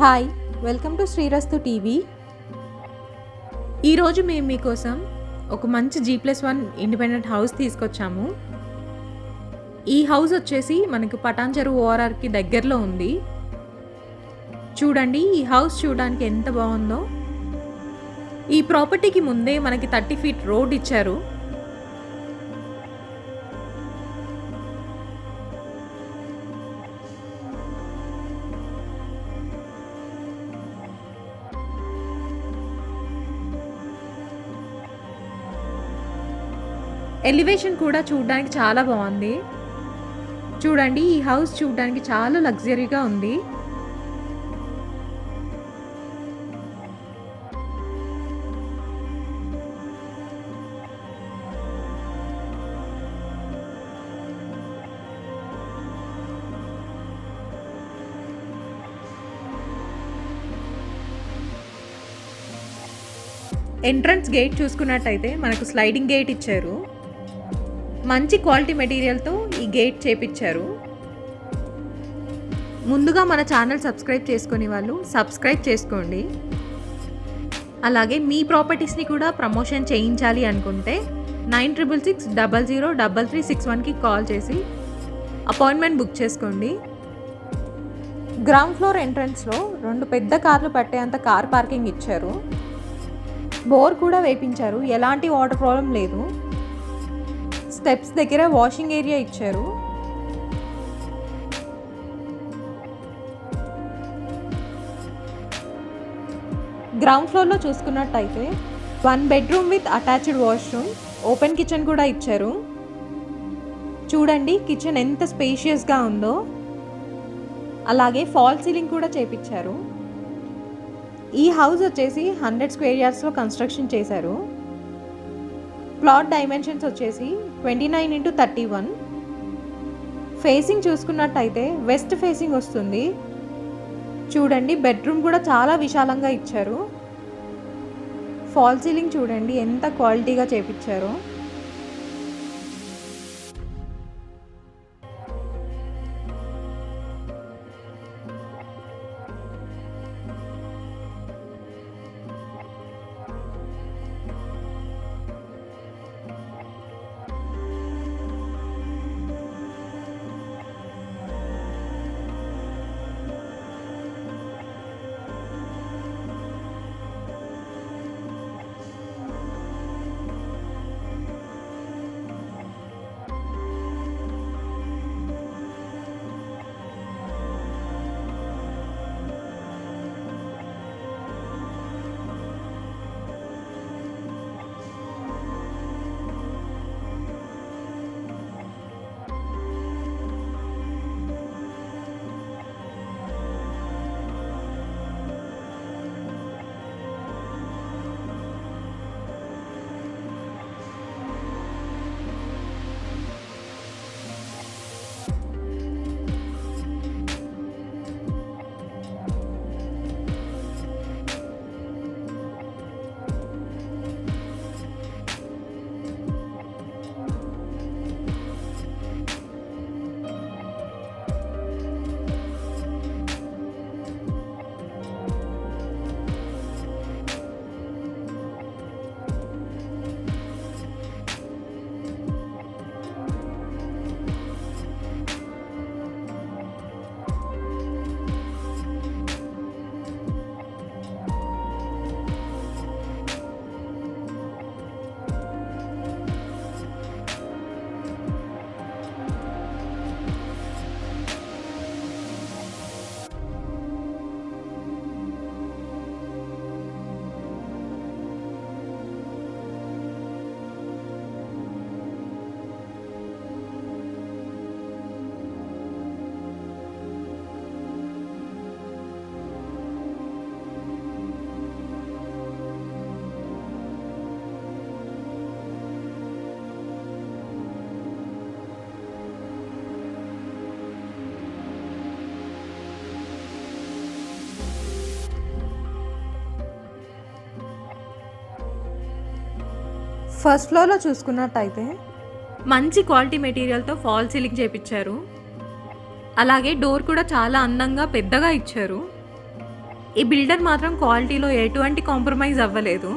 Hi, welcome to Srirastu TV. ఈరోజు మేము మీకోసం ఒక మంచి G+1 ఇండిపెండెంట్ హౌస్ తీసుకొచ్చాము. ఈ హౌస్ వచ్చేసి మనకు పటాన్చెరు ఓఆర్ఆర్కి దగ్గరలో ఉంది. చూడండి, ఈ హౌస్ చూడడానికి ఎంత బాగుందో. ఈ ప్రాపర్టీకి ముందే మనకి 30 feet రోడ్ ఇచ్చారు. ఎలివేషన్ కూడా చూడడానికి చాలా బాగుంది. చూడండి, ఈ హౌస్ చూడడానికి చాలా లగ్జరీగా ఉంది. ఎంట్రన్స్ గేట్ చూసుకున్నట్టయితే మనకు స్లైడింగ్ గేట్ ఇచ్చారు. మంచి క్వాలిటీ మెటీరియల్తో ఈ గేట్ చేపించారు. ముందుగా మన ఛానల్ సబ్స్క్రైబ్ చేసుకునే వాళ్ళు సబ్స్క్రైబ్ చేసుకోండి. అలాగే మీ ప్రాపర్టీస్ని కూడా ప్రమోషన్ చేయించాలి అనుకుంటే 9660033361కి కాల్ చేసి అపాయింట్మెంట్ బుక్ చేసుకోండి. గ్రౌండ్ ఫ్లోర్ ఎంట్రన్స్లో 2 పెద్ద కార్లు పట్టేంత కార్ పార్కింగ్ ఇచ్చారు. బోర్ కూడా వేపించారు. ఎలాంటి వాటర్ ప్రాబ్లం లేదు. స్టెప్స్ దగ్గర వాషింగ్ ఏరియా ఇచ్చారు. గ్రౌండ్ ఫ్లోర్లో చూసుకున్నట్టయితే 1 bedroom with attached washroom, open kitchen కూడా ఇచ్చారు. చూడండి, కిచెన్ ఎంత స్పేషియస్గా ఉందో. అలాగే ఫాల్ సీలింగ్ కూడా చేపించారు. ఈ హౌస్ వచ్చేసి 100 square yardsలో కన్స్ట్రక్షన్ చేశారు. ప్లాట్ డైమెన్షన్స్ వచ్చేసి 29x31. ఫేసింగ్ చూసుకున్నట్టయితే వెస్ట్ ఫేసింగ్ వస్తుంది. చూడండి, బెడ్రూమ్ కూడా చాలా విశాలంగా ఇచ్చారు. ఫాల్ సీలింగ్ చూడండి ఎంత క్వాలిటీగా చేపించారో. ఫస్ట్ ఫ్లోర్లో చూసుకున్నట్టయితే మంచి క్వాలిటీ మెటీరియల్తో ఫాల్ సీలింగ్ చేపించారు. అలాగే డోర్ కూడా చాలా అందంగా పెద్దగా ఇచ్చారు. ఈ బిల్డర్ మాత్రం క్వాలిటీలో ఎటువంటి కాంప్రమైజ్ అవ్వలేదు.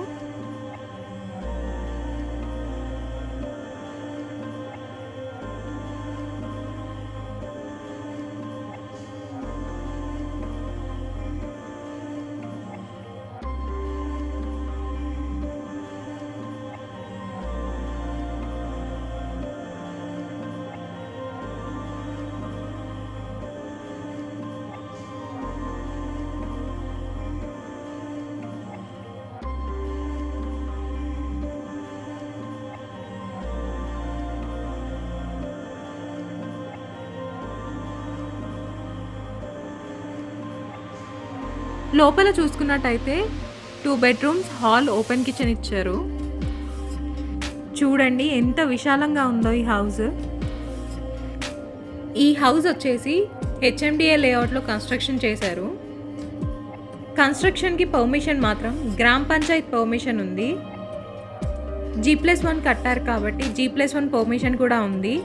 లోపల చూసుకున్నట్టయితే 2 బెడ్రూమ్స్, హాల్, ఓపెన్ కిచెన్ ఇచ్చారు. చూడండి ఎంత విశాలంగా ఉందో ఈ హౌస్. ఈ హౌస్ వచ్చేసి హెచ్ఎండిఏ లేఅవుట్లో కన్స్ట్రక్షన్ చేశారు. కన్స్ట్రక్షన్కి పర్మిషన్ మాత్రం గ్రామ పంచాయత్ పర్మిషన్ ఉంది. G+1 కట్టారు కాబట్టి G+1 పర్మిషన్ కూడా ఉంది.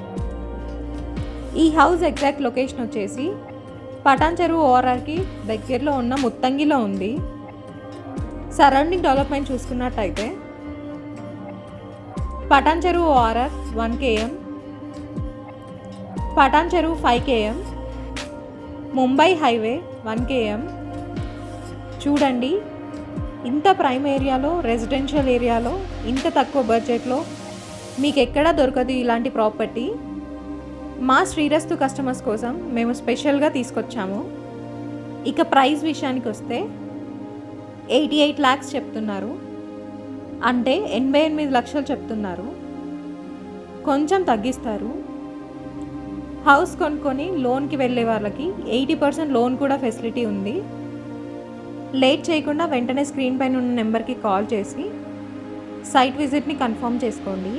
ఈ హౌస్ ఎగ్జాక్ట్ లొకేషన్ వచ్చేసి పటాన్ చెరువు ఓఆర్ఆర్కి దగ్గరలో ఉన్న ముత్తంగిలో ఉంది. సరౌండింగ్ డెవలప్మెంట్ చూసుకున్నట్టయితే పటాన్ చెరువు ఓఆర్ఆర్ 1 km, పటాన్ చెరువు 5 km, ముంబై హైవే 1 km. చూడండి ఇంత ప్రైమ్ ఏరియాలో, రెసిడెన్షియల్ ఏరియాలో, ఇంత తక్కువ బడ్జెట్లో మీకు ఎక్కడా దొరకదు ఇలాంటి ప్రాపర్టీ. మా శ్రీరస్తు కస్టమర్స్ కోసం మేము స్పెషల్గా తీసుకొచ్చాము. ఇక ప్రైస్ విషయానికి వస్తే 88 lakhs చెప్తున్నారు, అంటే 88 లక్షలు చెప్తున్నారు. కొంచెం తగ్గిస్తారు. హౌస్ కొనుక్కొని లోన్కి వెళ్ళే వాళ్ళకి 80% లోన్ కూడా ఫెసిలిటీ ఉంది. లేట్ చేయకుండా వెంటనే స్క్రీన్ పైన ఉన్న నెంబర్కి కాల్ చేసి సైట్ విజిట్ని కన్ఫర్మ్ చేసుకోండి.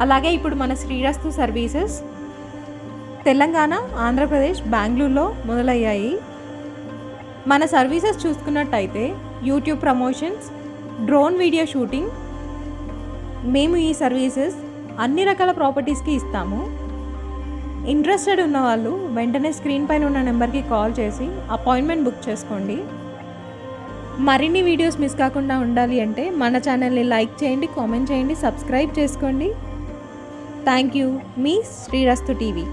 అలాగే ఇప్పుడు మన శ్రీరస్తు సర్వీసెస్ తెలంగాణ, ఆంధ్రప్రదేశ్, బెంగళూరులో మొదలయ్యాయి. మన సర్వీసెస్ చూసుకున్నట్టయితే YouTube promotions, drone video shooting. మేము ఈ సర్వీసెస్ అన్ని రకాల ప్రాపర్టీస్కి ఇస్తాము. ఇంట్రెస్టెడ్ ఉన్నవాళ్ళు వెంటనే స్క్రీన్ పైన ఉన్న నెంబర్కి కాల్ చేసి అపాయింట్మెంట్ బుక్ చేసుకోండి. మరిన్ని వీడియోస్ మిస్ కాకుండా ఉండాలి అంటే మన ఛానల్ని లైక్ చేయండి, కామెంట్ చేయండి, సబ్స్క్రైబ్ చేసుకోండి. Thank you. Me Srirastu TV.